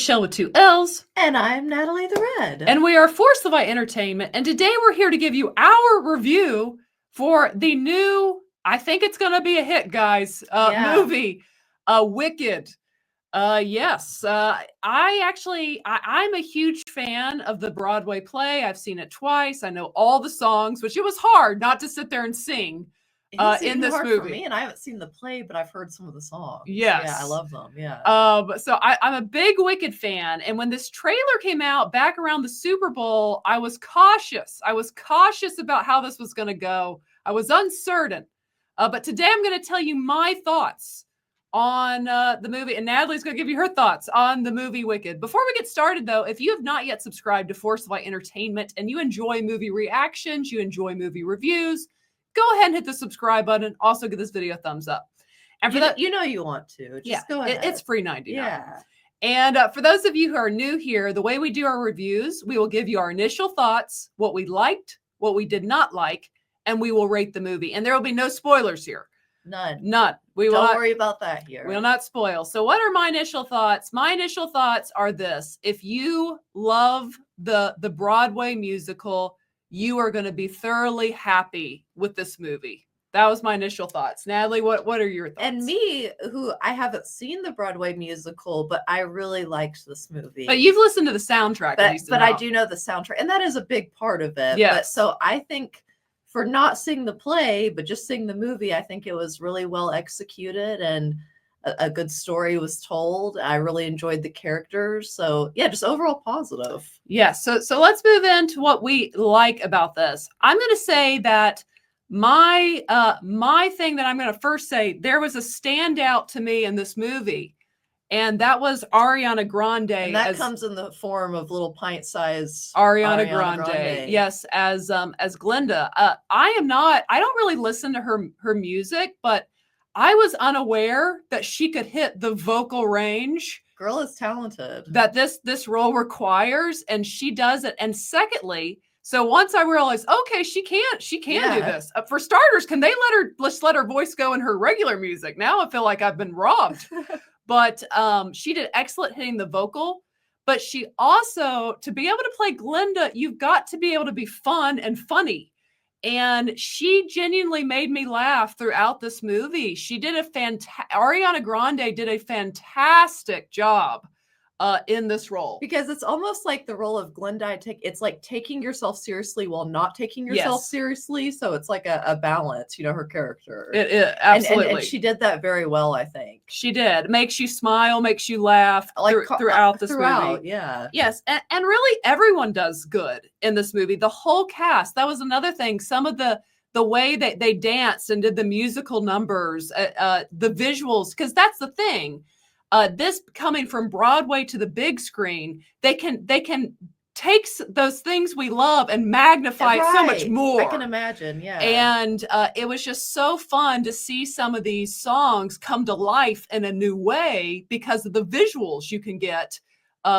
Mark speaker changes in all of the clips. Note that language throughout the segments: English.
Speaker 1: Michelle with 2 L's.
Speaker 2: And I'm Natalie the Red.
Speaker 1: And we are Force Levi Entertainment. And today we're here to give you our review for the new, I think it's going to be a hit, guys, movie, Wicked. Yes, I'm a huge fan of the Broadway play. I've seen it twice. I know all the songs, which it was hard not to sit there and sing in this movie.
Speaker 2: For me, and I haven't seen the play, but I've heard some of the songs.
Speaker 1: Yes.
Speaker 2: Yeah, I love them. Yeah.
Speaker 1: So I'm a big Wicked fan. And when this trailer came out back around the Super Bowl, I was cautious. I was cautious about how this was going to go. I was uncertain. But today I'm going to tell you my thoughts on the movie, and Natalie's going to give you her thoughts on the movie Wicked. Before we get started, though, if you have not yet subscribed to Force Levi Entertainment and you enjoy movie reactions, you enjoy movie reviews, go ahead and hit the subscribe button. Also, give this video a thumbs up. And for that,
Speaker 2: you want to. Just go ahead.
Speaker 1: It's free $99.
Speaker 2: Yeah.
Speaker 1: And for those of you who are new here, the way we do our reviews, we will give you our initial thoughts, what we liked, what we did not like, and we will rate the movie. And there will be no spoilers here.
Speaker 2: None.
Speaker 1: We will
Speaker 2: Don't worry about that here.
Speaker 1: We will not spoil. So what are my initial thoughts? My initial thoughts are this. If you love the Broadway musical, you are going to be thoroughly happy with this movie. That was my initial thoughts. Natalie, what are your thoughts?
Speaker 2: And me, who I haven't seen the Broadway musical, but I really liked this movie.
Speaker 1: But you've listened to the soundtrack.
Speaker 2: But I do know the soundtrack, and that is a big part of it.
Speaker 1: Yes.
Speaker 2: But so I think for not seeing the play, but just seeing the movie, I think it was really well executed and a good story was told. I really enjoyed the characters. So yeah, just overall positive.
Speaker 1: Yes. So let's move into what we like about this. I'm going to say that my thing that I'm going to first say, there was a standout to me in this movie, and that was Ariana Grande.
Speaker 2: And that comes in the form of little pint-sized
Speaker 1: Ariana Grande. Yes, as Glinda. I don't really listen to her music, but I was unaware that she could hit the vocal range.
Speaker 2: Girl is talented.
Speaker 1: That this role requires, and she does it. And secondly, so once I realized, okay, she can do this. For starters, can they let her voice go in her regular music? Now I feel like I've been robbed. But she did excellent hitting the vocal. But she also, to be able to play Glinda, you've got to be able to be fun and funny. And she genuinely made me laugh throughout this movie. She did Ariana Grande did a fantastic job in this role.
Speaker 2: Because it's almost like the role of Glinda. It's like taking yourself seriously while not taking yourself seriously. So it's like a balance, her character.
Speaker 1: It absolutely.
Speaker 2: And she did that very well, I think.
Speaker 1: She did. Makes you smile, makes you laugh throughout this movie.
Speaker 2: Yeah.
Speaker 1: Yes. And really everyone does good in this movie. The whole cast. That was another thing. Some of the way that they danced and did the musical numbers, the visuals, because that's the thing. This coming from Broadway to the big screen, they can take those things we love and magnify it so much more.
Speaker 2: I can imagine, yeah.
Speaker 1: And it was just so fun to see some of these songs come to life in a new way because of the visuals you can get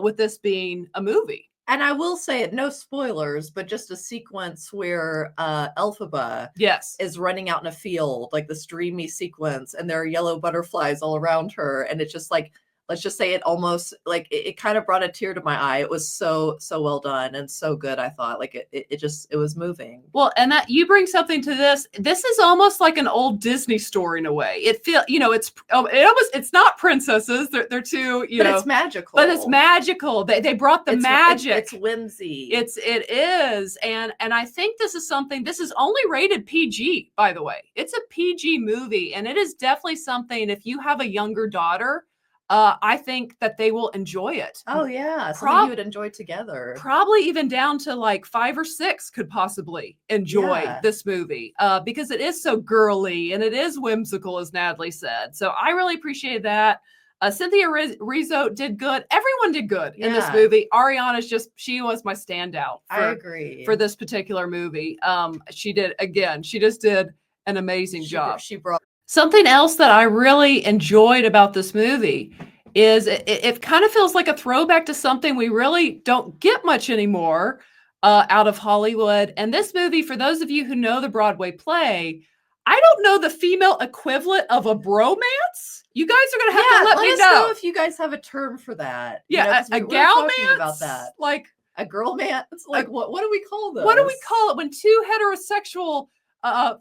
Speaker 1: with this being a movie.
Speaker 2: And I will say, no spoilers, but just a sequence where Elphaba is running out in a field, like this dreamy sequence, and there are yellow butterflies all around her. And it's just like, let's just say it almost like it kind of brought a tear to my eye. It was so well done and so good. I thought like it was moving.
Speaker 1: Well, and that you bring something to this. This is almost like an old Disney story in a way. It it's not princesses. They're too,
Speaker 2: but it's magical.
Speaker 1: But it's magical. They brought the magic.
Speaker 2: It's whimsy.
Speaker 1: It is. And I think this is only rated PG, by the way. It's a PG movie, and it is definitely something if you have a younger daughter, I think that they will enjoy it.
Speaker 2: Oh yeah, something you would enjoy together.
Speaker 1: Probably even down to like 5 or 6 could possibly enjoy this movie because it is so girly and it is whimsical, as Natalie said. So I really appreciate that. Cynthia Rizzo did good. Everyone did good in this movie. Ariana's she was my standout.
Speaker 2: I agree.
Speaker 1: For this particular movie. She just did an amazing job.
Speaker 2: She brought.
Speaker 1: Something else that I really enjoyed about this movie is it kind of feels like a throwback to something we really don't get much anymore out of Hollywood. And this movie, for those of you who know the Broadway play, I don't know the female equivalent of a bromance. You guys are going to have to let me know
Speaker 2: if you guys have a term for that.
Speaker 1: Yeah,
Speaker 2: a
Speaker 1: galmance
Speaker 2: about that.
Speaker 1: Like
Speaker 2: a girlmance. Like what do we call those?
Speaker 1: What do we call it when two heterosexual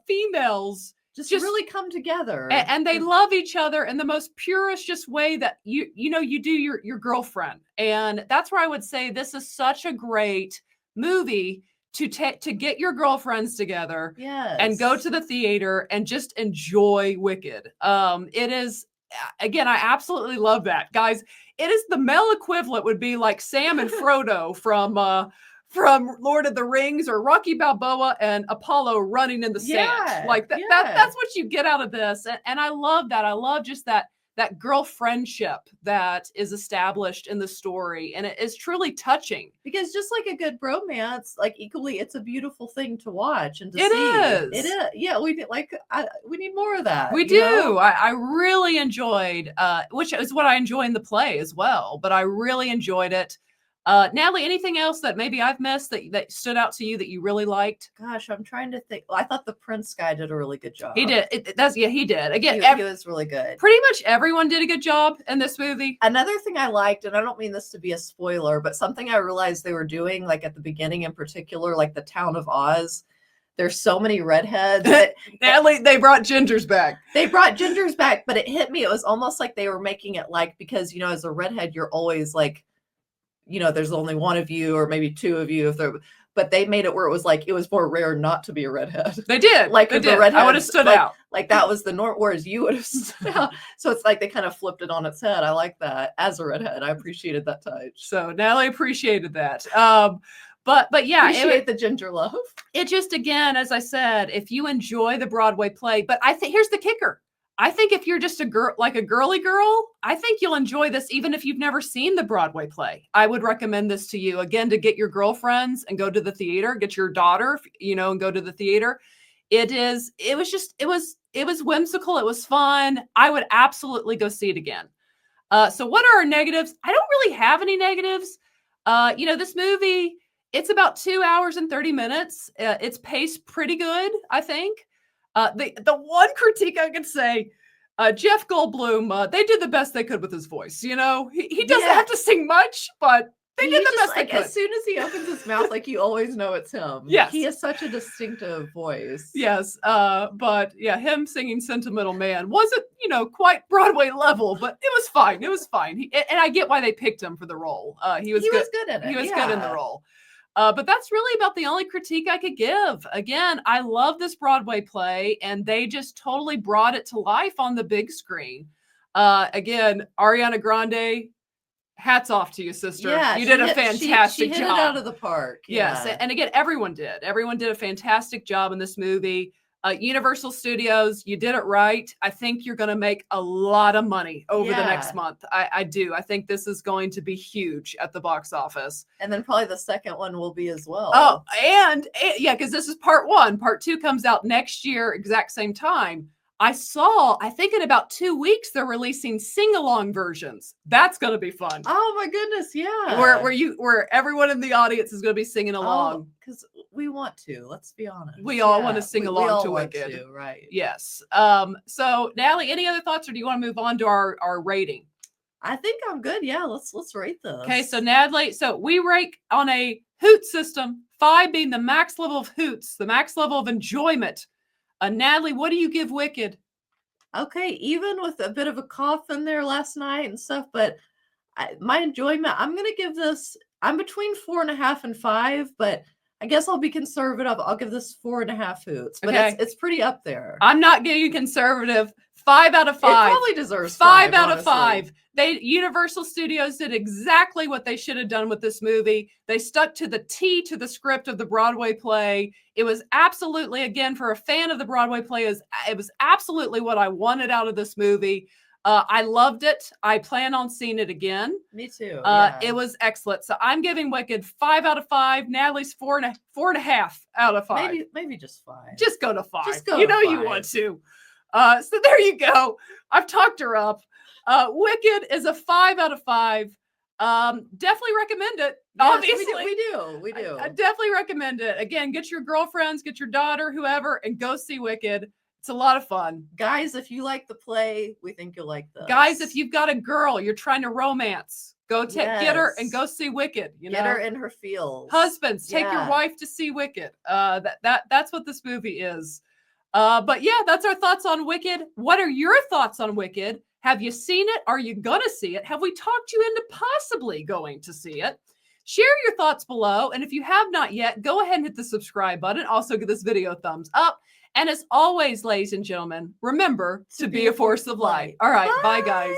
Speaker 1: females
Speaker 2: just really come together
Speaker 1: and they love each other in the most purest just way that you do your girlfriend. And that's where I would say this is such a great movie to get your girlfriends together and go to the theater and just enjoy Wicked. It is, again, I absolutely love that, guys. It is the male equivalent would be like Sam and Frodo from Lord of the Rings, or Rocky Balboa and Apollo running in the sand. Like that's what you get out of this. And I love that. I love just that girl friendship that is established in the story. And it is truly touching.
Speaker 2: Because just like a good bromance, like equally, it's a beautiful thing to watch and to see.
Speaker 1: It
Speaker 2: is. Yeah, we need more of that.
Speaker 1: We do. I really enjoyed, which is what I enjoy in the play as well. But I really enjoyed it. Natalie, anything else that maybe I've missed that stood out to you that you really liked?
Speaker 2: Gosh, I'm trying to think. Well, I thought the Prince guy did a really good job.
Speaker 1: He did. He did. Again,
Speaker 2: he was really good.
Speaker 1: Pretty much everyone did a good job in this movie.
Speaker 2: Another thing I liked, and I don't mean this to be a spoiler, but something I realized they were doing, like at the beginning in particular, like the town of Oz. There's so many redheads.
Speaker 1: Natalie, they brought gingers back.
Speaker 2: But it hit me. It was almost like they were making it like, because, as a redhead, you're always like, there's only one of you or maybe two of you but they made it where it was like, it was more rare not to be a redhead.
Speaker 1: They did.
Speaker 2: Like
Speaker 1: they
Speaker 2: the
Speaker 1: did.
Speaker 2: redhead,
Speaker 1: I would have stood out.
Speaker 2: Like that was the norm, whereas you would have stood out. So it's like they kind of flipped it on its head. I like that as a redhead. I appreciated that touch.
Speaker 1: So Natalie appreciated that. But yeah,
Speaker 2: appreciate the ginger love.
Speaker 1: It just, again, as I said, if you enjoy the Broadway play, but I think here's the kicker. I think if you're just a girly girl, I think you'll enjoy this even if you've never seen the Broadway play. I would recommend this to you, again, to get your girlfriends and go to the theater, get your daughter, and go to the theater. It was whimsical. It was fun. I would absolutely go see it again. So what are our negatives? I don't really have any negatives. This movie, it's about 2 hours and 30 minutes. It's paced pretty good, I think. The one critique I could say, Jeff Goldblum, they did the best they could with his voice. He doesn't have to sing much, but they did the best they could.
Speaker 2: As soon as he opens his mouth, like you always know it's him.
Speaker 1: Yes.
Speaker 2: He has such a distinctive voice.
Speaker 1: Yes. But yeah, him singing Sentimental Man wasn't, quite Broadway level, but it was fine. It was fine. And I get why they picked him for the role. He was good
Speaker 2: in it.
Speaker 1: He was good in the role. But that's really about the only critique I could give. Again, I love this Broadway play, and they just totally brought it to life on the big screen. Again, Ariana Grande, hats off to you, sister.
Speaker 2: Yeah,
Speaker 1: you did a fantastic job.
Speaker 2: She hit it out of the park.
Speaker 1: Yes, and again, everyone did. Everyone did a fantastic job in this movie. Universal Studios, you did it right. I think you're going to make a lot of money over the next month. I do. I think this is going to be huge at the box office.
Speaker 2: And then probably the second one will be as well.
Speaker 1: Oh, and yeah, because this is part one. Part two comes out next year, exact same time. I think in about 2 weeks, they're releasing sing-along versions. That's going to be fun.
Speaker 2: Oh my goodness. Yeah.
Speaker 1: Where everyone in the audience is going to be singing along.
Speaker 2: Because we want to, let's be honest.
Speaker 1: We all want to sing along to Wicked.
Speaker 2: Right.
Speaker 1: Yes. So Natalie, any other thoughts, or do you want to move on to our rating?
Speaker 2: I think I'm good. Yeah. Let's rate this.
Speaker 1: Okay. So Natalie, we rate on a hoot system, 5 being the max level of hoots, the max level of enjoyment. Natalie, what do you give Wicked?
Speaker 2: Okay, even with a bit of a cough in there last night and stuff, but my enjoyment, I'm going to give this, I'm between 4.5 and 5, but I guess I'll be conservative. I'll give this 4.5 hoots, but it's pretty up there.
Speaker 1: I'm not getting conservative. 5 out of 5.
Speaker 2: It probably deserves
Speaker 1: 5 out of 5. Universal Studios did exactly what they should have done with this movie. They stuck to the T to the script of the Broadway play. It was absolutely, again, for a fan of the Broadway play, it was absolutely what I wanted out of this movie. I loved it. I plan on seeing it again.
Speaker 2: Me too.
Speaker 1: It was excellent. So I'm giving Wicked 5 out of 5. Natalie's 4.5 out of 5.
Speaker 2: Maybe just 5.
Speaker 1: Just go to 5.
Speaker 2: Just go to 5.
Speaker 1: You want to. So there you go. I've talked her up. Wicked is a 5 out of 5. Definitely recommend it.
Speaker 2: Yes,
Speaker 1: obviously,
Speaker 2: we do.
Speaker 1: I definitely recommend it. Again, get your girlfriends, get your daughter, whoever, and go see Wicked. It's a lot of fun.
Speaker 2: Guys, if you like the play, we think you'll like this.
Speaker 1: Guys, if you've got a girl you're trying to romance, get her and go see Wicked.
Speaker 2: Get her in her feels.
Speaker 1: Husbands, take your wife to see Wicked. That's what this movie is. But yeah, that's our thoughts on Wicked. What are your thoughts on Wicked? Have you seen it? Are you gonna see it? Have we talked you into possibly going to see it? Share your thoughts below. And if you have not yet, go ahead and hit the subscribe button. Also give this video a thumbs up. And as always, ladies and gentlemen, remember to be a force of light. All right. Bye guys.